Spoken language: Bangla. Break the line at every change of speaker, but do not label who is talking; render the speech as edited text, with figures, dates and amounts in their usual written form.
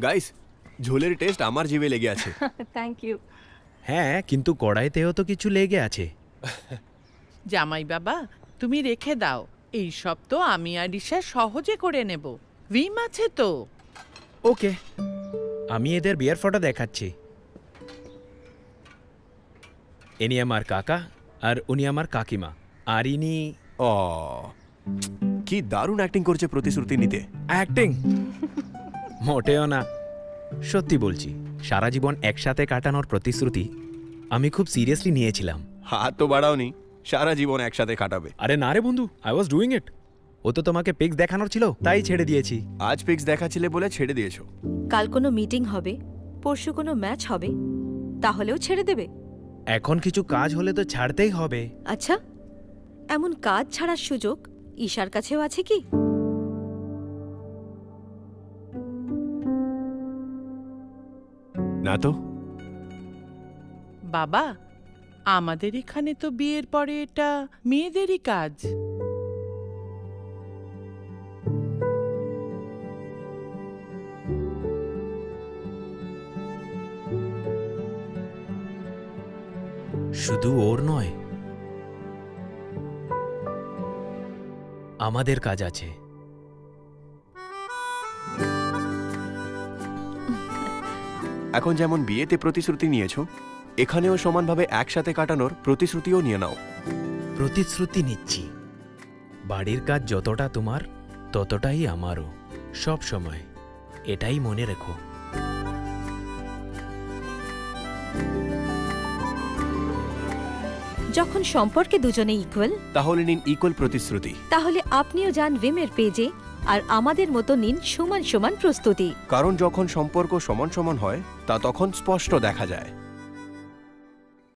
গাইস, ঝোলের টেস্ট আমার জিভে লেগে আছে।
Thank you.
হ্যাঁ, কিন্তু কড়াইতেও তো কিছু লেগে আছে।
জামাই বাবা, তুমি রেখে দাও, এই সব তো আমি আর ঈশা সহজে করে নেব। ভিম আছে তো।
ওকে, আমি এদের বিয়ের ফটো দেখাচ্ছি। ইনি আমার কাকা আর উনি আমার কাকিমা। আর ইনি
ও, কি দারুণ অ্যাক্টিং করছে প্রতিশ্রুতি নিতে।
অ্যাক্টিং মোটেও না, সত্যি বলছি। সারা জীবন একসাথে কাটানোর প্রতিশ্রুতি আমি খুব সিরিয়াসলি নিয়েছিলাম।
হাত তো বাড়াওনি, সারা জীবন একসাথে কাটাবে।
আরে না রে বন্ধু, আই ওয়াজ ডুইং ইট। ও তো তোমাকে পিক্স দেখানোর ছিল, তাই ছেড়ে দিয়েছি।
আজ পিক্স দেখাচ্ছিলে বলে ছেড়ে দিয়েছো?
কাল কোনো মিটিং হবে, পরশু কোনো ম্যাচ হবে, তাহলেও ছেড়ে দেবে?
এখন কিছু কাজ হলে তো ছাড়তেই হবে।
আচ্ছা, এমন কাজ ছাড়ার সুযোগ ঈশার কাছেও আছে কি?
না তো।
বাবা, আমাদের এখানে তো বিয়ের পরে এটা মেয়েদেরই কাজ।
শুধু ওর নয়, আমাদের কাজ আছে।
এখন যেমন বিয়েতে প্রতিশ্রুতি নিয়েছো, এখানেও সমানভাবে একসাথে কাটানোর প্রতিশ্রুতিও নিয়ে নাও।
প্রতিশ্রুতি নিচ্ছি, বাড়ির কাজ যতটা তোমার ততটাই আমারও, সব সময়। এটাই মনে রেখো।
যখন সম্পর্কে দুজনে ইকুয়াল,
তাহলে নিন ইকুয়াল প্রতিশ্রুতি।
তাহলে আপনিও যান ভিমের পেজে আর আমাদের মতো নিন সমান সমান প্রস্তুতি।
কারণ যখন সম্পর্ক সমান সমান হয় তা তখন স্পষ্ট দেখা যায়।